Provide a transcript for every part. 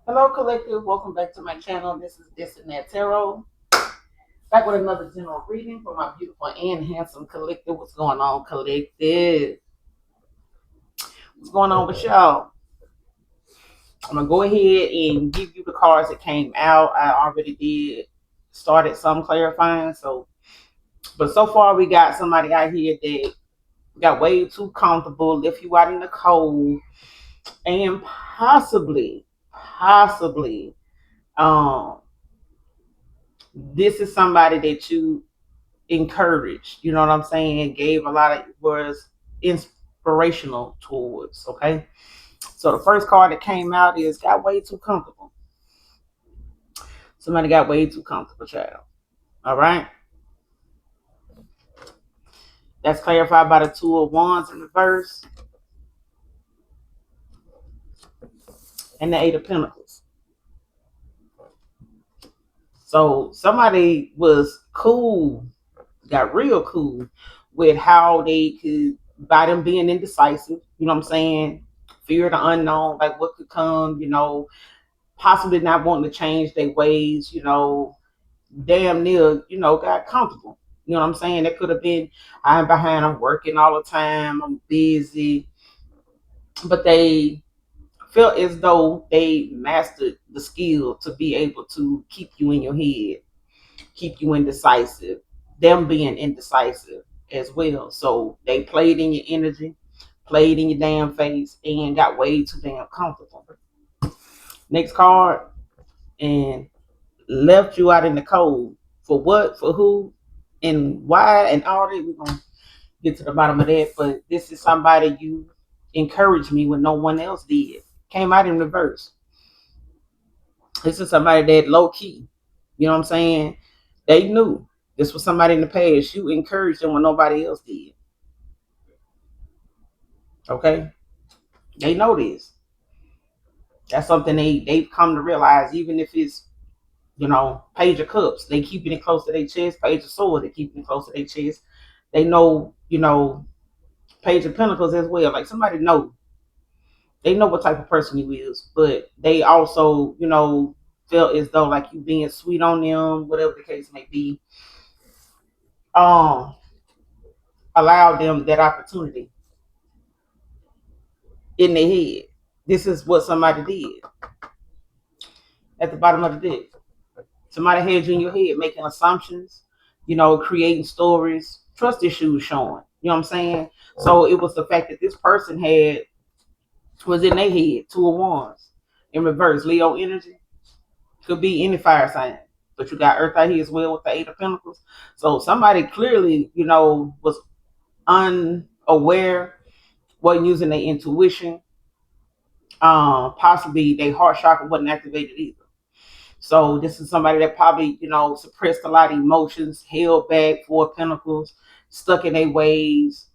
Hello, collective. Welcome back to my channel. This is This and That Tarot. Back with another general reading for my beautiful and handsome collective. What's going on, collective? What's going on with y'all? I'm gonna go ahead and give you the cards that came out. I already did started some clarifying. But so far we got somebody out here that got way too comfortable, left you out in the cold, and possibly, um, this is somebody that you encouraged, you know what I'm saying, gave a lot of was inspirational towards. Okay. So the first card that came out is got way too comfortable. Somebody got way too comfortable, child. All right. That's clarified by the two of wands in reverse and the eight of pentacles. So somebody was cool, got real cool with how they could, by them being indecisive, you know what I'm saying, fear the unknown, like what could come, possibly not wanting to change their ways, damn near, got comfortable. You know what I'm saying? That could have been, I'm behind, I'm working all the time, I'm busy. But they felt as though they mastered the skill to be able to keep you in your head, keep you indecisive, them being indecisive as well. So they played in your energy, played in your damn face, and got way too damn comfortable. Next card, and left you out in the cold. For what, for who, and why, and all that. We're going to get to the bottom of that. But this is somebody you encouraged me when no one else did. Came out in reverse. This is somebody that low key, you know what I'm saying? They knew this was somebody in the past. You encouraged them when nobody else did. Okay? They know this. That's something they've come to realize, even if it's, Page of Cups, they keeping it close to their chest. Page of Swords, they keeping it close to their chest. They know, Page of Pentacles as well. Like somebody know, they know what type of person you is, but they also, felt as though like you being sweet on them, whatever the case may be. Um, Allow them that opportunity in their head. This is what somebody did at the bottom of the deck. Somebody had you in your head making assumptions, creating stories, trust issues showing. You know what I'm saying? So it was the fact that this person was in their head, two of wands in reverse, Leo energy. Could be any fire sign. But you got Earth out here as well with the Eight of Pentacles. So somebody clearly, was unaware, wasn't using their intuition. Possibly their heart chakra wasn't activated either. So this is somebody that probably, suppressed a lot of emotions, held back, Four of Pentacles, stuck in their ways,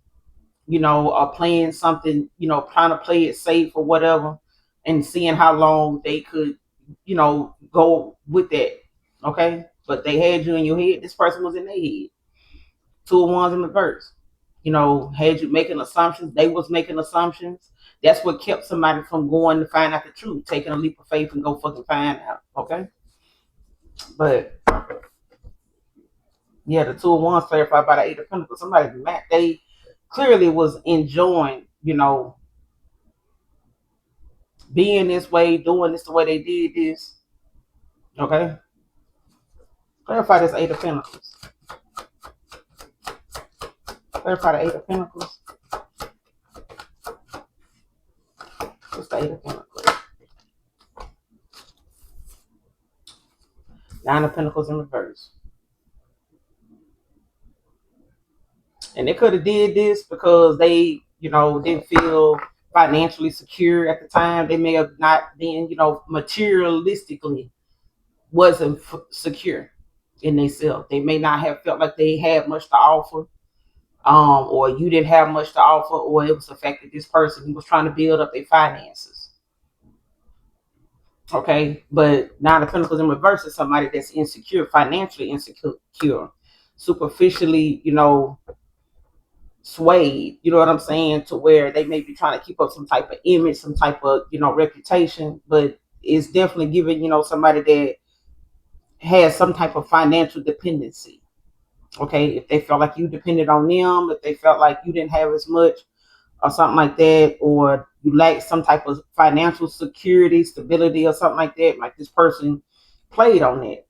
or playing something, trying to play it safe or whatever, and seeing how long they could, go with that. Okay. But they had you in your head. This person was in their head. Two of wands in reverse. Had you making assumptions. They was making assumptions. That's what kept somebody from going to find out the truth, taking a leap of faith and go fucking find out. Okay. But yeah, the two of wands clarified by the Eight of Pentacles. Somebody mad. They clearly was enjoying, being this way, doing this the way they did this. Okay. Clarify this Eight of Pentacles. Clarify the Eight of Pentacles. What's the Eight of Pentacles? Nine of Pentacles in reverse. And they could have did this because they, didn't feel financially secure at the time. They may have not been, materialistically wasn't secure in themselves. They may not have felt like they had much to offer, or you didn't have much to offer, or it was the fact that this person was trying to build up their finances. Okay, but now the Pentacles in reverse is somebody that's insecure, financially insecure, superficially, swayed, you know what I'm saying, to where they may be trying to keep up some type of image, some type of, reputation, but is definitely giving, somebody that has some type of financial dependency. Okay, if they felt like you depended on them, if they felt like you didn't have as much or something like that, or you lack some type of financial security, stability, or something like this person played on that.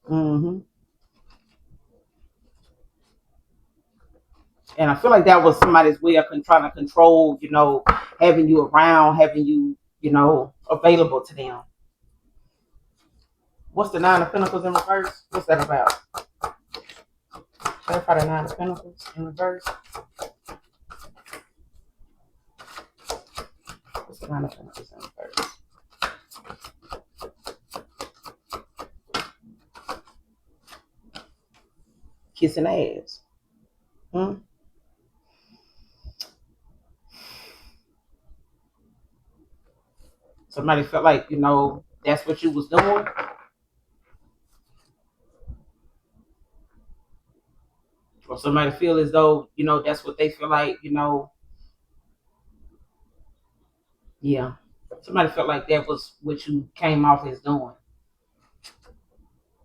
hmm And I feel like that was somebody's way of trying to control, having you around, having you, available to them. What's the Nine of Pentacles in reverse? What's that about? Clarify the Nine of Pentacles in reverse. What's the Nine of Pentacles in reverse? Kissing ass. Hmm? Somebody felt like, that's what you was doing. Or somebody feel as though, that's what they feel like, yeah. Somebody felt like that was what you came off as doing.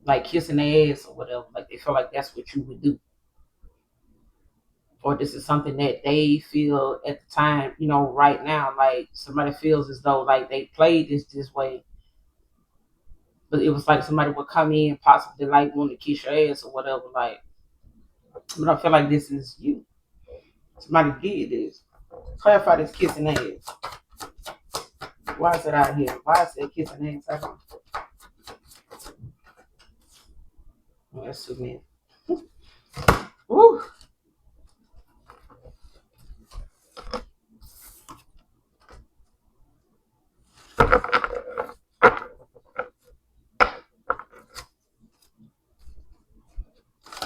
Like kissing their ass or whatever. Like they feel like that's what you would do. Or this is something that they feel at the time, right now, like somebody feels as though like they played this way. But it was like somebody would come in possibly like want to kiss your ass or whatever, like, but I feel like this is you. Somebody did this. Clarify this kissing ass. Why is it out here? Why is it kissing ass? That's too many. Woo.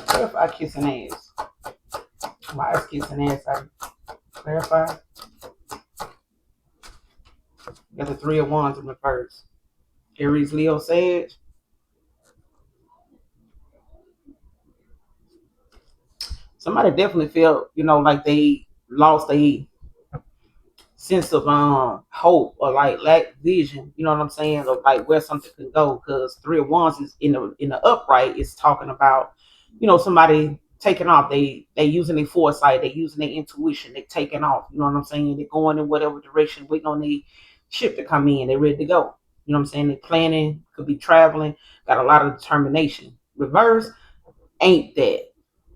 Clarify kissing ass. Why is kissing ass out? Clarify. Got the Three of Wands in reverse. Aries, Leo, Sag. Somebody definitely felt, like they lost a sense of hope or like lack vision, you know what I'm saying, of like where something can go. Because Three of Wands is in the upright, it's talking about, somebody taking off. They using their foresight, they using their intuition, they taking off, you know what I'm saying? They're going in whatever direction, waiting on the ship to come in, they're ready to go. You know what I'm saying? They're planning, could be traveling, got a lot of determination. Reverse ain't that.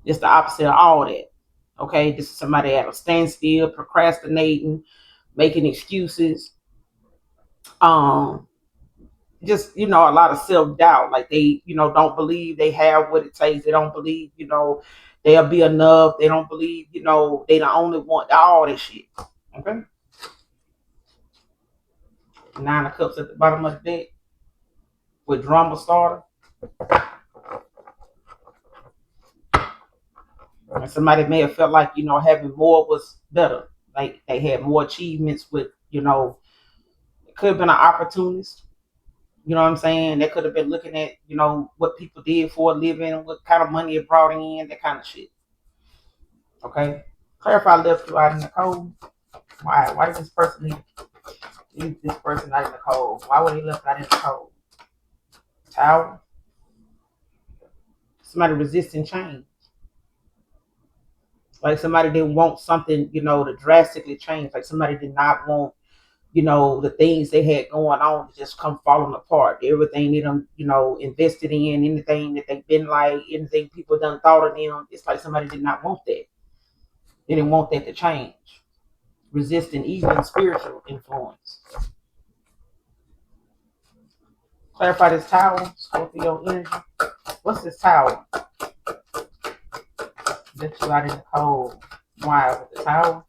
It's the opposite of all that. Okay, this is somebody at a standstill, procrastinating, making excuses, um, just a lot of self-doubt. Like they, don't believe they have what it takes. They don't believe, they'll be enough. They don't believe, they the only one, all this shit. Okay. Nine of Cups at the bottom of the deck with drama starter. And somebody may have felt like, having more was better. Like they had more achievements with, it could have been an opportunist. You know what I'm saying? They could have been looking at, what people did for a living, what kind of money it brought in, that kind of shit. Okay? Clarify left you out in the cold. Why? Why did this person leave this person out in the cold? Why would he left out in the cold? Tower. Somebody resisting change. Like somebody didn't want something, to drastically change. Like somebody did not want, the things they had going on to just come falling apart. Everything they done, invested in, anything that they've been like, anything people done thought of them. It's like somebody did not want that. They didn't want that to change. Resisting even spiritual influence. Clarify this tower, Scorpio energy. What's this tower? Let you out in the cold. Why? With the tower?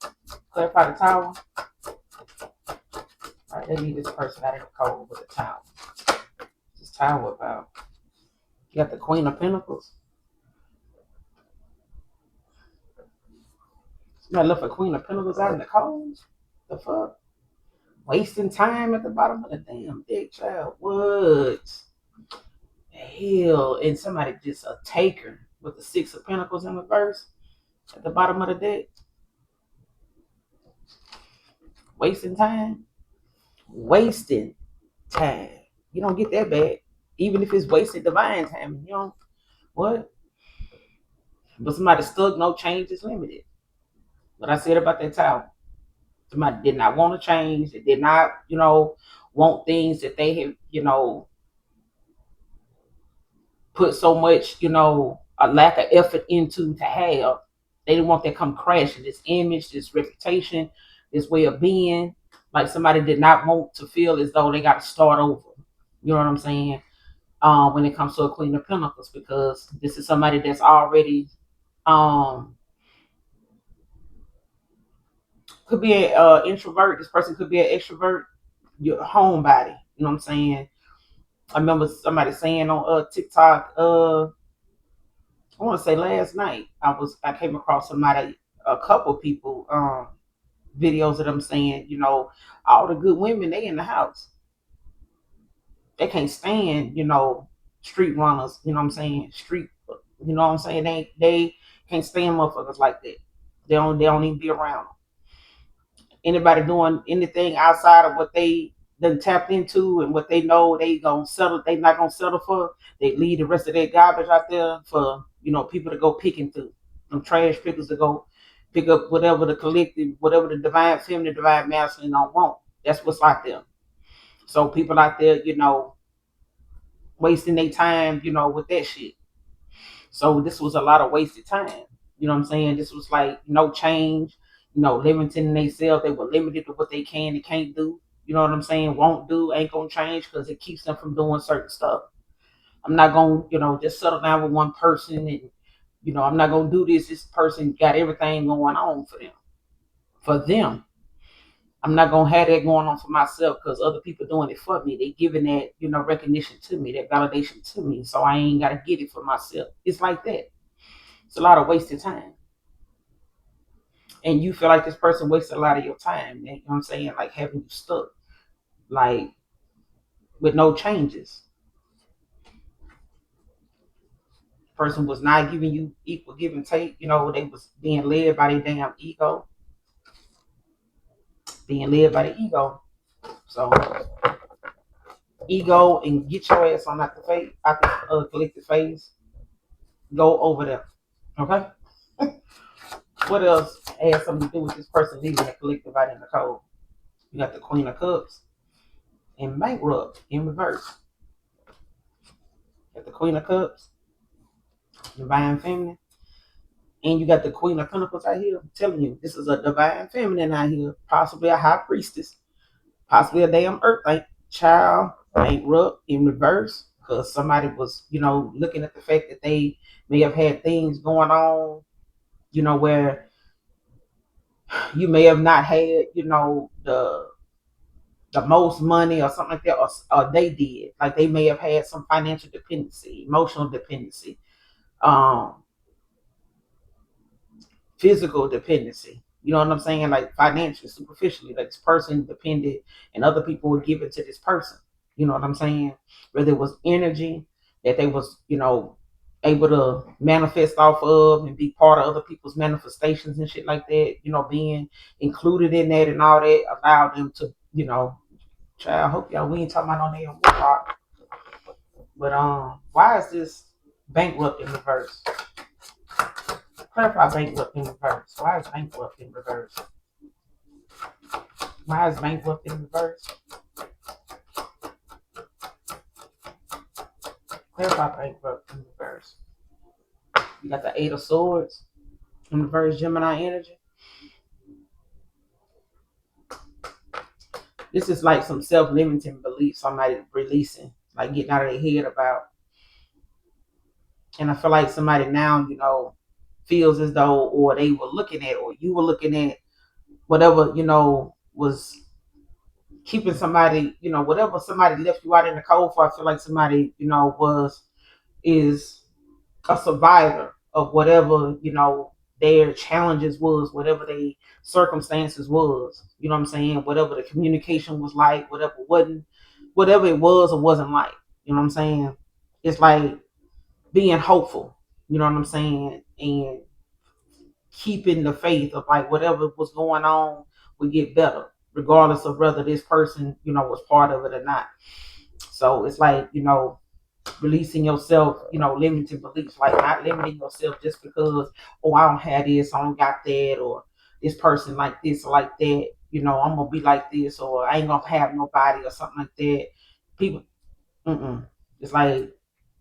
Clarify the tower. All right, they leave this person out in the cold with a tower. What's this tower about? You got the Queen of Pentacles. Somebody left a Queen of Pentacles out in the cold? The fuck? Wasting time at the bottom of the damn deck, child. What? Hell. And somebody just a taker with the Six of Pentacles in reverse at the bottom of the deck. Wasting time. wasting time. You don't get that back. Even if it's wasted divine time, you know what? But somebody stuck, no change is limited. What I said about that towel. Somebody did not want to change. They did not, want things that they have, put so much, a lack of effort into to have. They didn't want that come crashing. This image, this reputation, this way of being. Like somebody did not want to feel as though they got to start over. You know what I'm saying? When it comes to a Queen of Pentacles, because this is somebody that's already um could be an introvert. This person could be an extrovert. Your homebody. You know what I'm saying? I remember somebody saying on TikTok, I want to say last night, I came across somebody, a couple people, videos of them saying, all the good women they in the house, they can't stand, street runners. You know what I'm saying? Street, you know what I'm saying? They can't stand motherfuckers like that. They don't even be around them. Anybody doing anything outside of what they done tapped into and what they know they not gonna settle for. They leave the rest of their garbage out there for people to go picking through. Them trash pickers to go pick up whatever the collective, whatever the divine feminine, divine masculine don't want. That's what's out there. So people out there, wasting their time, with that shit. So this was a lot of wasted time. You know what I'm saying? This was like no change, limiting themselves. They were limited to what they can and can't do. You know what I'm saying? Won't do, ain't gonna change because it keeps them from doing certain stuff. I'm not gonna, just settle down with one person and, I'm not gonna do this. This person got everything going on for them. For them. I'm not gonna have that going on for myself because other people doing it for me. They giving that, recognition to me, that validation to me. So I ain't gotta get it for myself. It's like that. It's a lot of wasted time. And you feel like this person wasted a lot of your time. You know what I'm saying? Like having you stuck, like with no changes. Person was not giving you equal give and take. They was being led by their damn ego, being led by the ego. So ego and get your ass on out the face, out the collective phase. Go over there. Okay. What else has something to do with this person leaving the collective out in the cold? You got the Queen of Cups and bankrupt in reverse. You got the Queen of Cups, divine feminine, and you got the Queen of Pentacles out here. I'm telling you, this is a divine feminine out here, possibly a high priestess, possibly a damn earth child, bankrupt in reverse, because somebody was, looking at the fact that they may have had things going on, where you may have not had, the most money or something like that, or they did. Like they may have had some financial dependency, emotional dependency, um, physical dependency. You know what I'm saying? Like financially, superficially, like this person depended and other people were given to this person. You know what I'm saying? Whether it was energy that they was, able to manifest off of and be part of other people's manifestations and shit like that, being included in that and all that allowed them to, child, I hope y'all we ain't talking about no damn war. But why is this bankrupt in reverse? Clarify bankrupt in reverse. Why is bankrupt in reverse? Why is bankrupt in reverse? Clarify bankrupt in reverse. You got the Eight of Swords in reverse, Gemini energy. This is like some self-limiting belief somebody releasing, like getting out of their head about. And I feel like somebody now, feels as though, or they were looking at, or you were looking at whatever, was keeping somebody, whatever somebody left you out in the cold for. I feel like somebody, is a survivor of whatever, their challenges was, whatever their circumstances was, you know what I'm saying? Whatever the communication was like, whatever it was or wasn't like, you know what I'm saying? It's like being hopeful, you know what I'm saying? And keeping the faith of like whatever was going on would get better. regardless of whether this person, was part of it or not. So it's like, releasing yourself, limiting beliefs, like not limiting yourself just because, oh, I don't have this, I don't got that, or this person like this or like that, I'm gonna be like this, or I ain't gonna have nobody or something like that. People, it's like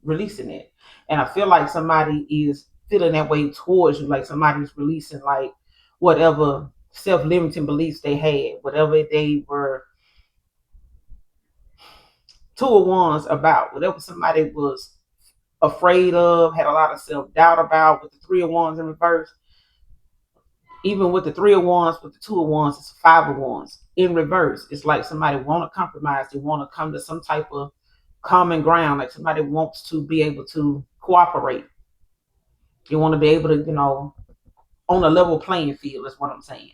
releasing it. And I feel like somebody is feeling that way towards you, like somebody's releasing like whatever self-limiting beliefs they had, whatever they were two of ones about, whatever somebody was afraid of, had a lot of self-doubt about with the three of wands in reverse. Even with the three of wands, with the two of wands, it's five of wands in reverse. It's like somebody want to compromise. They want to come to some type of common ground. Like somebody wants to be able to cooperate. They want to be able to, on a level playing field is what I'm saying.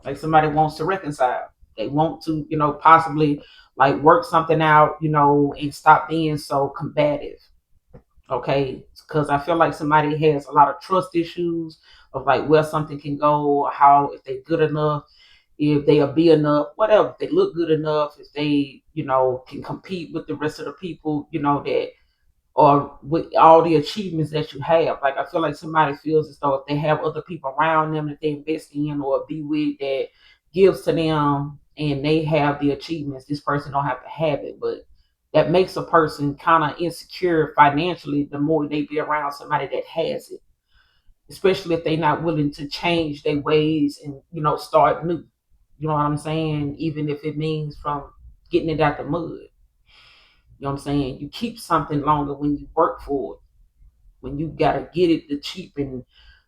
Like somebody wants to reconcile. They want to, possibly like work something out, and stop being so combative. Okay, because I feel like somebody has a lot of trust issues of like where something can go, how if they're good enough, if they'll be enough, whatever, if they look good enough, if they, can compete with the rest of the people, that or with all the achievements that you have. Like I feel like somebody feels as though if they have other people around them that they invest in or be with that gives to them and they have the achievements, this person don't have to have it. But that makes a person kind of insecure financially the more they be around somebody that has it. Especially if they're not willing to change their ways and, start new. You know what I'm saying? Even if it means from getting it out the mud. You know what I'm saying? You keep something longer when you work for it. When you gotta get it the cheap and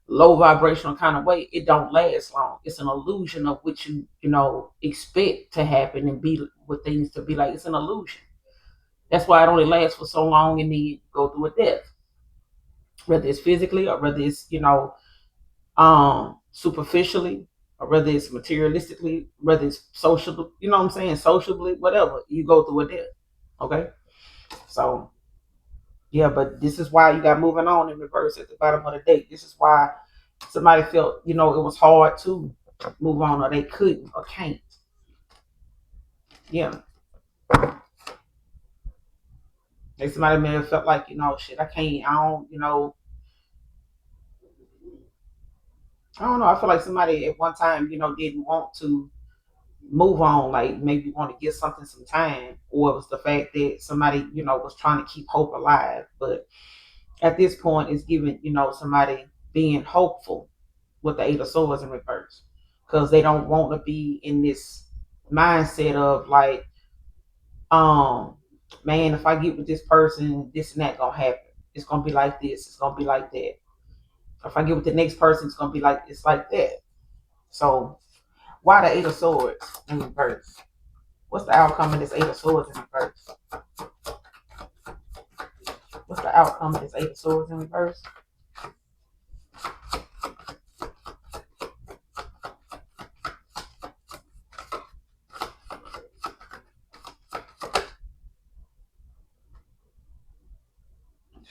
low vibrational kind of way, it don't last long. It's an illusion of what you expect to happen and be with things to be like. It's an illusion. That's why it only lasts for so long and then you go through a death. Whether it's physically or whether it's, superficially or whether it's materialistically, whether it's social, you know what I'm saying, sociably, whatever, you go through a death. Okay. So yeah, but this is why you got moving on in reverse at the bottom of the deck. This is why somebody felt, it was hard to move on or they couldn't or can't. Yeah. Like somebody may have felt like, shit, I can't, I don't know. I feel like somebody at one time, didn't want to move on, like maybe want to give something some time, or it was the fact that somebody, was trying to keep hope alive. But at this point, it's giving, somebody being hopeful with the Eight of Swords in reverse because they don't want to be in this mindset of like, um, man, if I get with this person, this and that gonna happen. It's gonna be like this. It's gonna be like that. If I get with the next person, it's gonna be like it's like that. So why the Eight of Swords in reverse? What's the outcome of this Eight of Swords in reverse? What's the outcome of this Eight of Swords in reverse?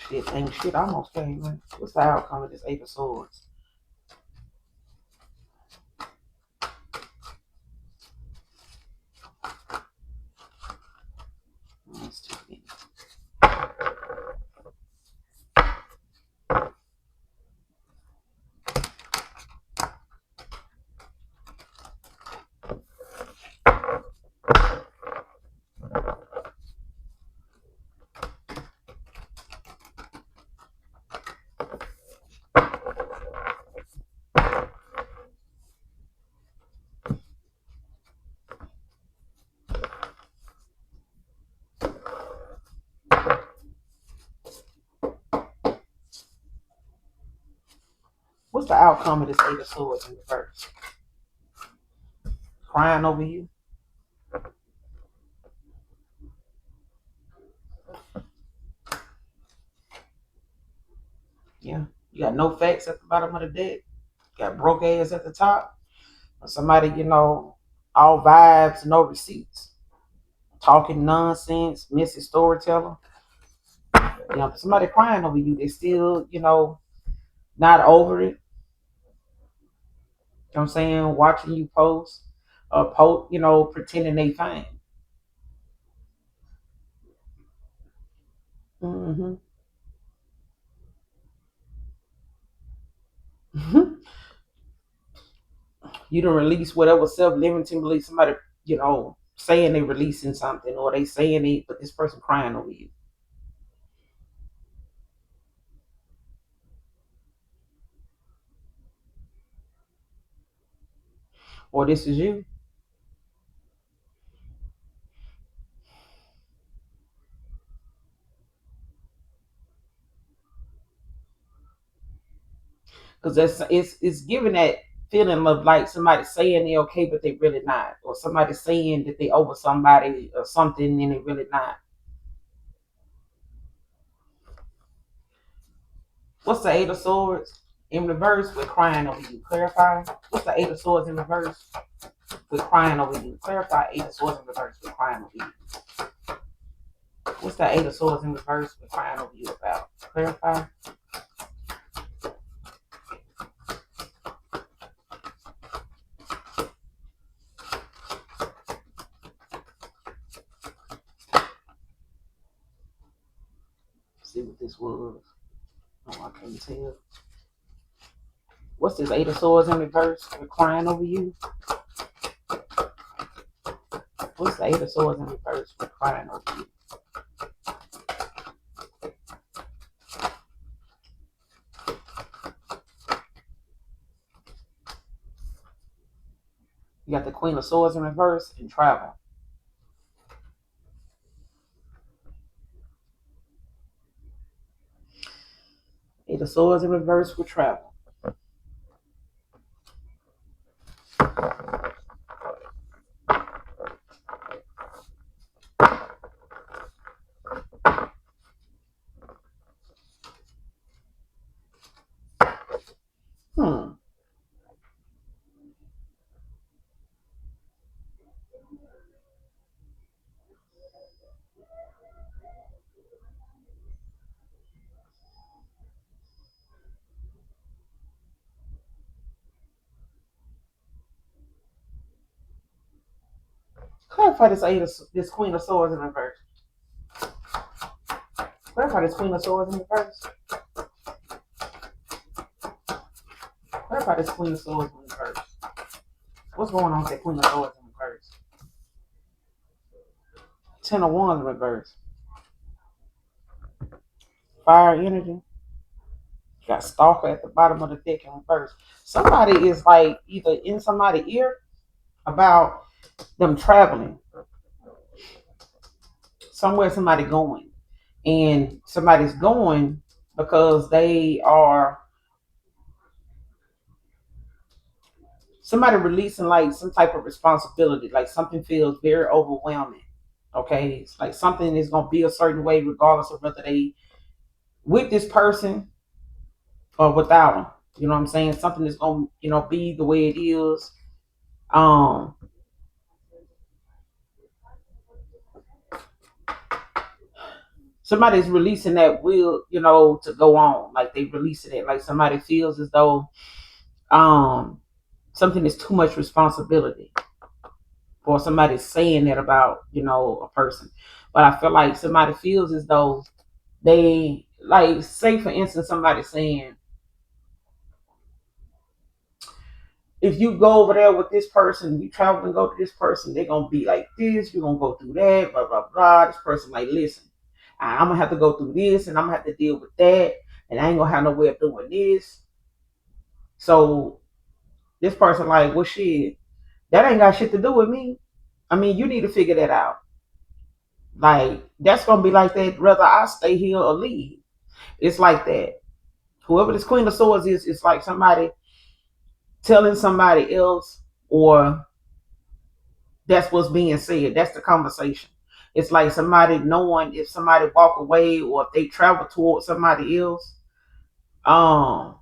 Shit, ain't shit almost came, right? What's the outcome of this Eight of Swords? That's too many. What's the outcome of this Eight of Swords in reverse? Crying over you? Yeah. You got no facts at the bottom of the deck. You got broke ass at the top. Or somebody, all vibes, no receipts. Talking nonsense, messy storyteller. Somebody crying over you. They still, not over it. know what I'm saying? Watching you post, pretending they fine. Hmm. You don't release whatever self-limiting belief somebody, saying they releasing something or they saying it, but this person crying over you. Or this is you. Because it's giving that feeling of like somebody saying they okay, but they really not. Or somebody saying that they over somebody or something and they really not. What's the Eight of Swords in reverse with crying over you? Clarify. What's the Eight of Swords in reverse with crying over you? Clarify. Eight of Swords in reverse with crying over you. What's the Eight of Swords in reverse with crying over you about? Clarify. See what this was. Oh, I can't tell. What's this Eight of Swords in reverse with crying over you? What's the Eight of Swords in reverse with crying over you? You got the Queen of Swords in reverse and travel. Eight of Swords in reverse with travel. Hmm. Clarify this Queen of Swords in reverse. Clarify this Queen of Swords in reverse. Clarify this Queen of Swords in reverse. What's going on with that Queen of Swords in reverse? Ten of Wands in reverse. Fire energy. You got Stalker at the bottom of the deck in reverse. Somebody is like either in somebody's ear about them traveling somewhere, somebody going, and somebody's going because they are somebody releasing like some type of responsibility, like something feels very overwhelming. Okay, it's like something is gonna be a certain way regardless of whether they with this person or without them. You know what I'm saying? Something is gonna be the way it is. Um, Somebody's releasing that will to go on. Like they releasing it. Like somebody feels as though um something is too much responsibility or somebody's saying that about a person. But I feel like somebody feels as though they like, say for instance, somebody saying, if you go over there with this person, you travel and go to this person, they're gonna be like this, you're gonna go through that, blah blah blah. This person like, listen, I'm gonna have to go through this and I'm gonna have to deal with that, and I ain't gonna have no way of doing this. So this person like, well shit, that ain't got shit to do with me. I mean, you need to figure that out. Like that's gonna be like that whether I stay here or leave. It's like that. Whoever this Queen of Swords is, it's like somebody telling somebody else, or that's what's being said. That's the conversation. It's like somebody knowing if somebody walk away or if they travel towards somebody else. Um,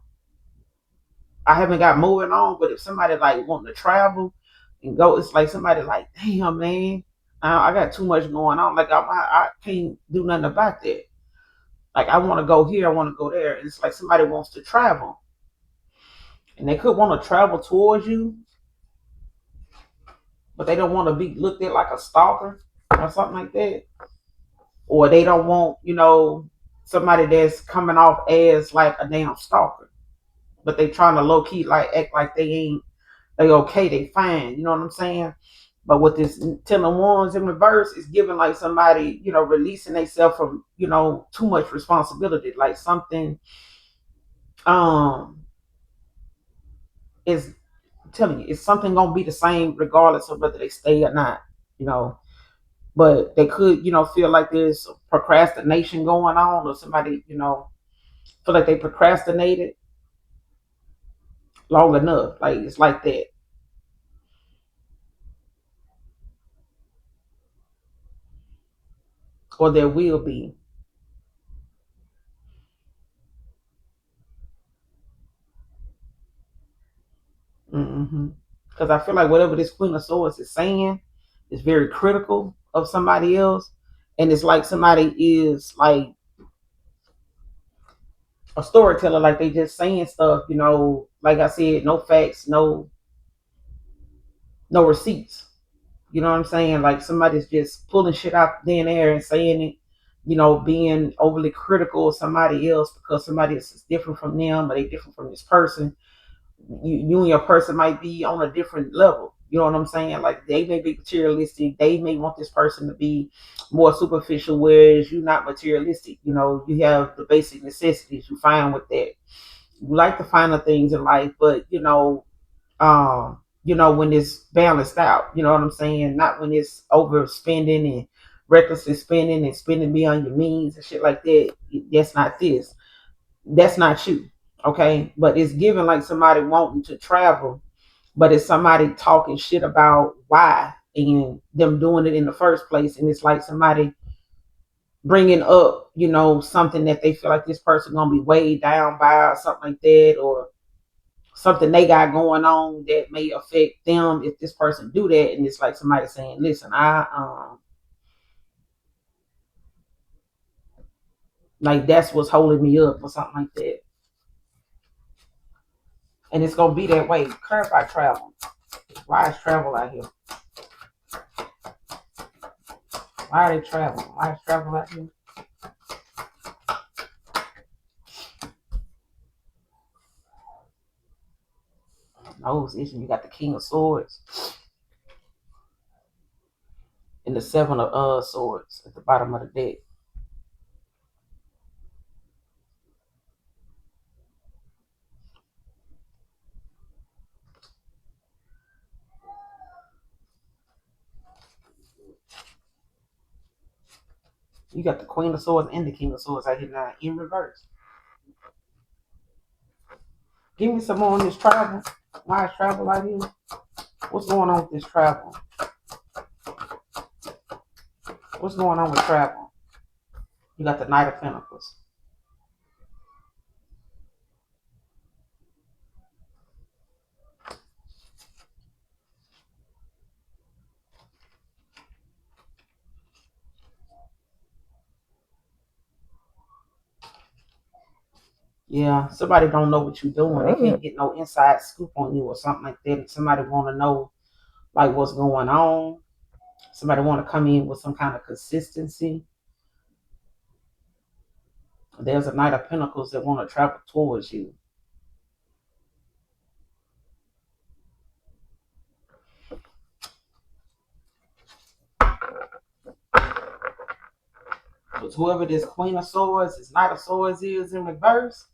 I haven't got moving on, but if somebody like wanting to travel and go, it's like somebody like, damn man, I got too much going on. Like I can't do nothing about that. Like I want to go here, I want to go there. And it's like somebody wants to travel. And they could want to travel towards you, but they don't want to be looked at like a stalker or something like that. Or they don't want, somebody that's coming off as like a damn stalker. But they trying to low key like act like they okay, they fine. You know what I'm saying? But with this 10 of Wands in reverse, it's giving like somebody, releasing themselves from, too much responsibility. Like something um is telling you, it's something gonna be the same regardless of whether they stay or not, you know. But they could, feel like there's procrastination going on, or somebody, feel like they procrastinated long enough. Like it's like that. Or there will be. Because I feel like whatever this Queen of Swords is saying is very critical of somebody else. And it's like somebody is like a storyteller, like they just saying stuff, like I said, no facts, no receipts. You know what I'm saying? Like somebody's just pulling shit out there and there and saying it, being overly critical of somebody else because somebody else is different from them, or they different from this person. You and your person might be on a different level. You know what I'm saying? Like they may be materialistic. They may want this person to be more superficial, whereas you're not materialistic. You have the basic necessities. You find with that. You like the finer things in life, but when it's balanced out. You know what I'm saying? Not when it's overspending and recklessly spending and spending beyond your means and shit like that. That's not this. That's not you. Okay. But it's given like somebody wanting to travel, but it's somebody talking shit about why and them doing it in the first place. And it's like somebody bringing up, something that they feel like this person gonna be weighed down by or something like that, or something they got going on that may affect them if this person do that. And it's like somebody saying, listen, I like that's what's holding me up or something like that. And it's gonna be that way. Clarify travel. Why is travel out here? Why are they traveling? Why is travel out here? Nose issue. You got the King of Swords and the Seven of Swords at the bottom of the deck. You got the Queen of Swords and the King of Swords out here now in reverse. Give me some more on this travel. Why is travel out here? What's going on with this travel? What's going on with travel? You got the Knight of Pentacles. Yeah, somebody don't know what you're doing. They can't get no inside scoop on you or something like that. Somebody want to know like what's going on. Somebody want to come in with some kind of consistency. There's a Knight of Pentacles that want to travel towards you. But whoever this Queen of Swords, this Knight of Swords is in reverse,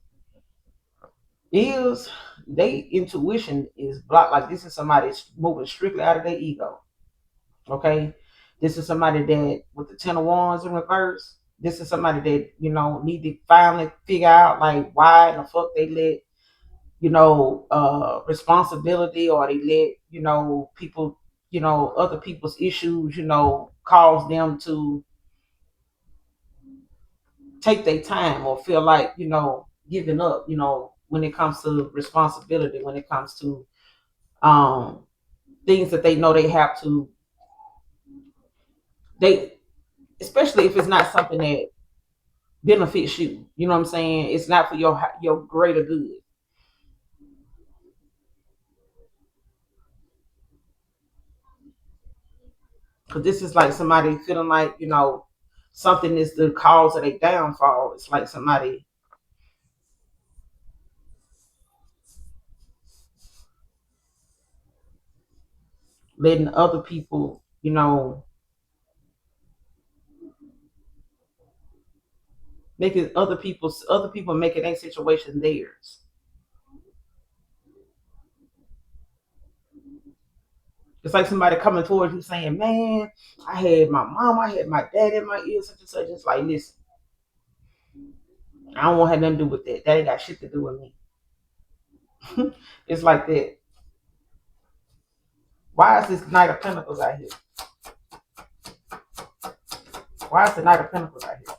is they intuition is blocked. Like this is somebody moving strictly out of their ego. Okay, this is somebody that with the 10 of Wands in reverse. This is somebody that need to finally figure out like why in the fuck they let responsibility, or they let people, other people's issues, cause them to take their time or feel like giving up. When it comes to responsibility, when it comes to um things that they know they have to, they especially if it's not something that benefits you. You know what I'm saying? It's not for your greater good. Because this is like somebody feeling like, something is the cause of their downfall. It's like somebody letting other people, making other people making a situation theirs. It's like somebody coming towards you saying, "Man, I had my mom, I had my dad in my ear, such and such." It's like, listen, I don't want to have nothing to do with that. That ain't got shit to do with me. It's like that. Why is this Knight of Pentacles out here? Why is the Knight of Pentacles out here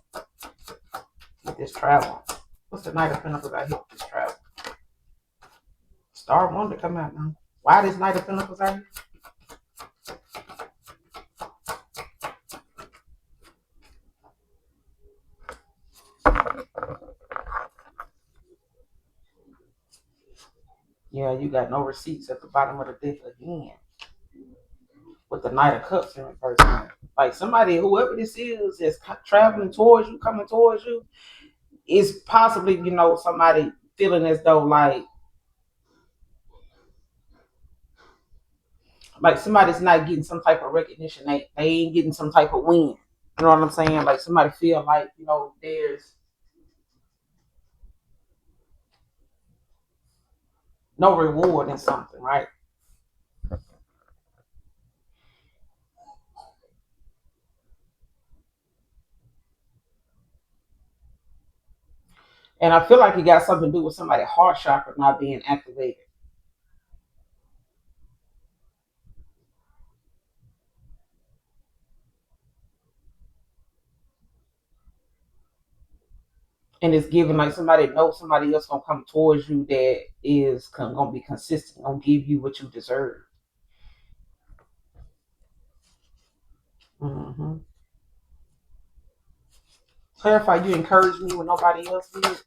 with this travel? What's the Knight of Pentacles out here with this travel? Star Wonder come out now. Why this Knight of Pentacles out here? Yeah, you got no receipts at the bottom of the deck again. With the Knight of Cups in reverse. Like somebody, whoever this is traveling towards you, coming towards you, is possibly, somebody feeling as though like somebody's not getting some type of recognition. They ain't getting some type of win. You know what I'm saying? Like somebody feel like, there's no reward in something, right? And I feel like it got something to do with somebody's heart chakra not being activated. And it's giving like somebody knows somebody else gonna come towards you that is gonna be consistent, gonna give you what you deserve. Mm-hmm. Clarify, you encouraged me when nobody else did.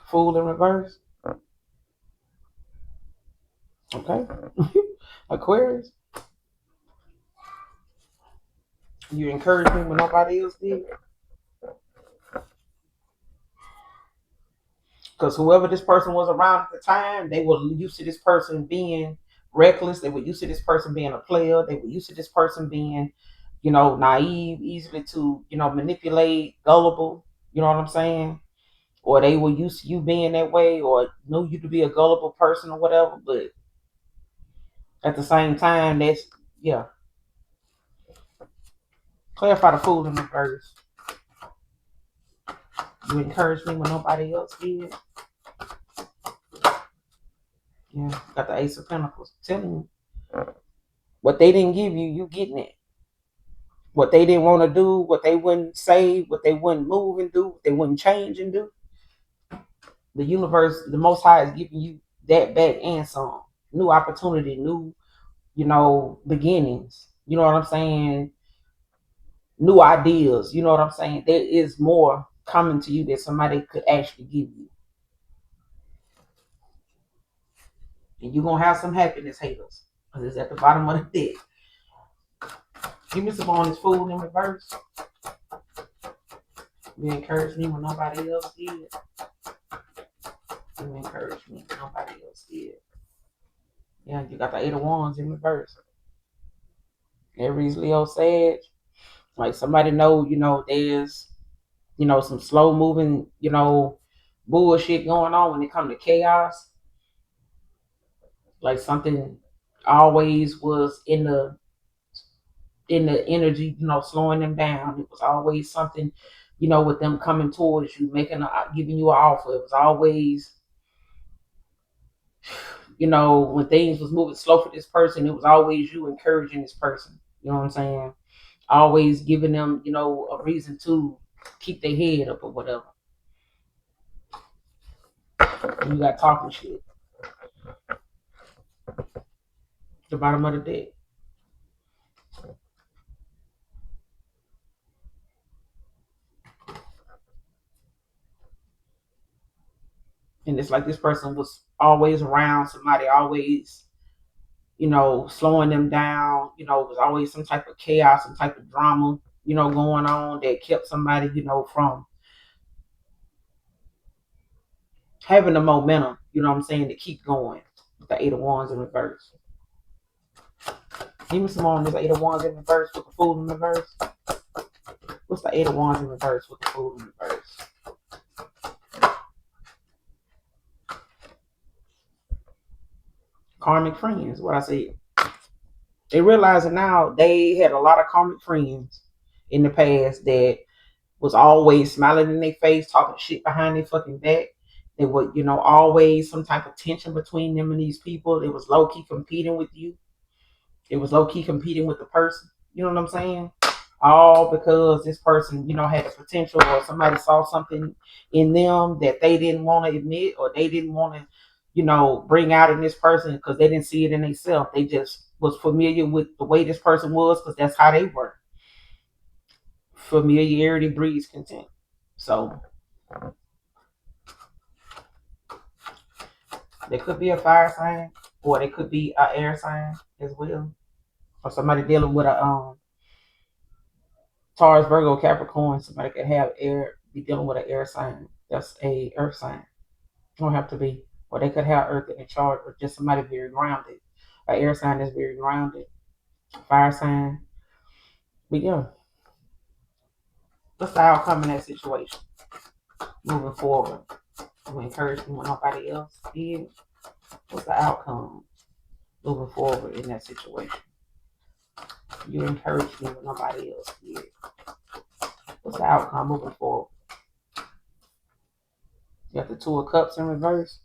Fool in reverse. Okay. Aquarius, you encouraged me when nobody else did. Because whoever this person was around at the time, they were used to this person being reckless. They were used to this person being a player. They were used to this person being, naive, easily to, manipulate, gullible. You know what I'm saying? Or they were used to you being that way, or knew you to be a gullible person or whatever. But at the same time, that's, yeah. Clarify the fool in the verse. You encouraged me when nobody else did. Yeah, got the Ace of Pentacles. Telling you what they didn't give you, you getting it. What they didn't want to do, what they wouldn't say, what they wouldn't move and do, what they wouldn't change and do. The universe, the Most High, is giving you that back and some. New opportunity, new, beginnings. You know what I'm saying? New ideas. You know what I'm saying? There is more coming to you that somebody could actually give you. And you're going to have some happiness, haters. Because it's at the bottom of the deck. Give me some on this fool in reverse. You encouraged me when nobody else did. You encouraged me when nobody else did. Yeah, you got the Eight of Wands in reverse. Aries, Leo, Sag. Like somebody know, there's, some slow moving, bullshit going on when it comes to chaos. Like something always was in the energy, slowing them down. It was always something, with them coming towards you, giving you an offer. It was always, when things was moving slow for this person, it was always you encouraging this person. You know what I'm saying? Always giving them, a reason to keep their head up or whatever. And you got talking shit. The bottom of the deck. And it's like this person was always around somebody, always slowing them down. It was always some type of chaos, some type of drama, going on that kept somebody, from having the momentum, what I'm saying, to keep going. The Eight of Wands in reverse. Give me some more on this Eight of Wands in reverse with the Fool in reverse. What's the Eight of Wands in reverse with the Fool in reverse? Karmic friends, what I said. They realizing now they had a lot of karmic friends in the past that was always smiling in their face, talking shit behind their fucking back. There was, always some type of tension between them and these people. It was low key competing with you. It was low key competing with the person. You know what I'm saying? All because this person, had the potential, or somebody saw something in them that they didn't want to admit, or they didn't want to, bring out in this person because they didn't see it in themselves. They just was familiar with the way this person was because that's how they were. Familiarity breeds contempt. So they could be a fire sign, or they could be an air sign as well, or somebody dealing with a Taurus, Virgo, Capricorn. Somebody could have air, be dealing with an air sign. That's a earth sign. Don't have to be. Or they could have earth in the chart, or just somebody very grounded. An air sign is very grounded. Fire sign. But yeah, what's the outcome in that situation? Moving forward. You encourage me when nobody else did. What's the outcome moving forward in that situation? You encourage me when nobody else did. What's the outcome moving forward? You got the Two of Cups in reverse.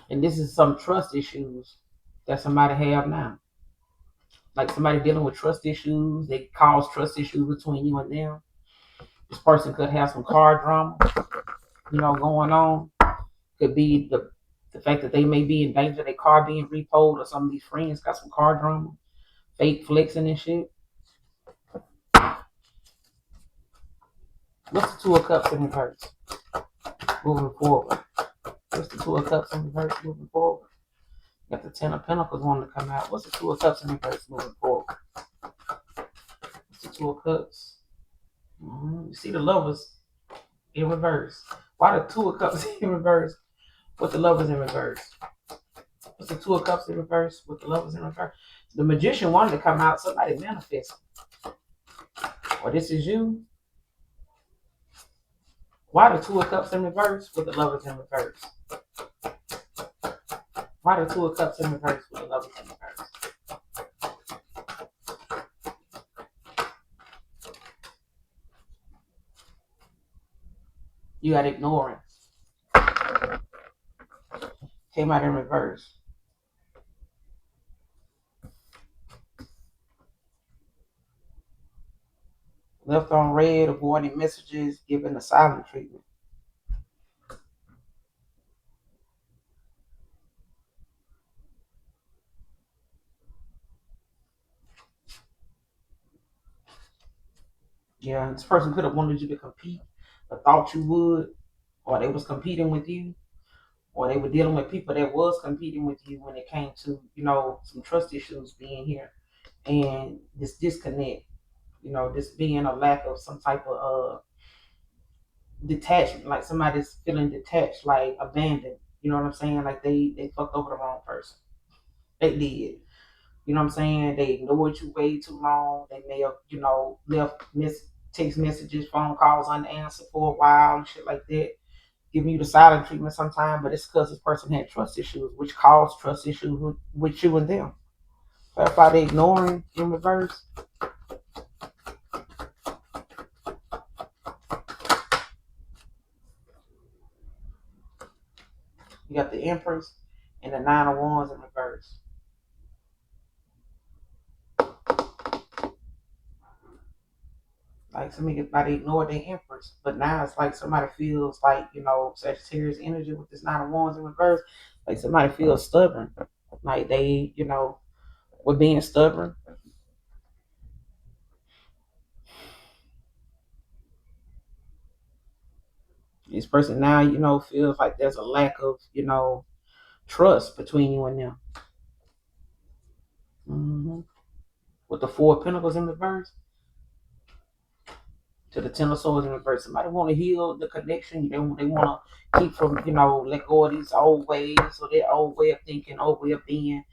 And this is some trust issues that somebody have now. Like somebody dealing with trust issues. They cause trust issues between you and them. This person could have some car drama, going on. Could be the fact that they may be in danger of their car being repoed, or some of these friends got some car drama, fake flexing and shit. What's the Two of Cups in reverse? Moving forward. What's the Two of Cups in reverse moving forward? Got the Ten of Pentacles wanting to come out. What's the Two of Cups in reverse moving forward? What's the Two of Cups? You see the Lovers in reverse. Why the Two of Cups in reverse with the Lovers in reverse? What's the Two of Cups in reverse with the Lovers in reverse? The Magician wanted to come out. Somebody manifest. Or this is you. Why the Two of Cups in reverse with the Lovers in reverse? Why the Two of Cups in reverse with the Lovers in reverse? You got ignorance. Came out in reverse. Left on red, avoiding messages, giving the silent treatment. Yeah, this person could have wanted you to compete, or thought you would, or they was competing with you, or they were dealing with people that was competing with you when it came to, some trust issues being here, and this disconnect, this being a lack of some type of detachment, like somebody's feeling detached, like abandoned. You know what I'm saying? Like they fucked over the wrong person. They did. You know what I'm saying? They ignored you way too long. They may have, left text messages, phone calls unanswered for a while and shit like that. Giving you the silent treatment sometimes, but it's because this person had trust issues, which caused trust issues with you and them. That's why they ignoring in reverse. You got the Empress and the Nine of Wands in reverse. Like somebody ignored their Empress, but now it's like somebody feels like, Sagittarius energy with this Nine of Wands in reverse. Like somebody feels stubborn, like they, were being stubborn. This person now, feels like there's a lack of, trust between you and them. hmm With the Four of Pentacles in reverse to the Ten of Swords in reverse. Somebody want to heal the connection. They want to keep from, let go of these old ways or their old way of thinking, old way of being,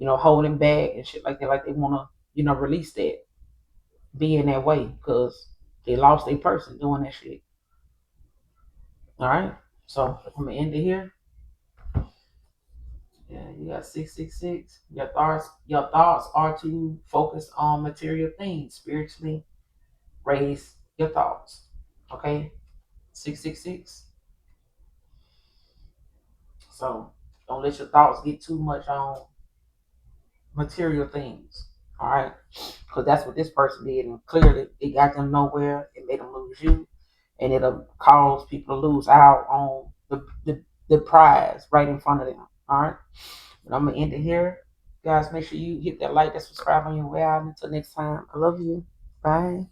holding back and shit like that. Like they want to, release that, be in that way because they lost their person doing that shit. All right. So I'm gonna end it here. Yeah, you got 666. Your thoughts are to focus on material things, spiritually raise your thoughts. Okay? 666. So don't let your thoughts get too much on material things. All right? Because that's what this person did. And clearly it got them nowhere. It made them lose you. And it'll cause people to lose out on the prize right in front of them. All right? But I'm going to end it here. Guys, make sure you hit that like, that subscribe on your way out. Until next time, I love you. Bye.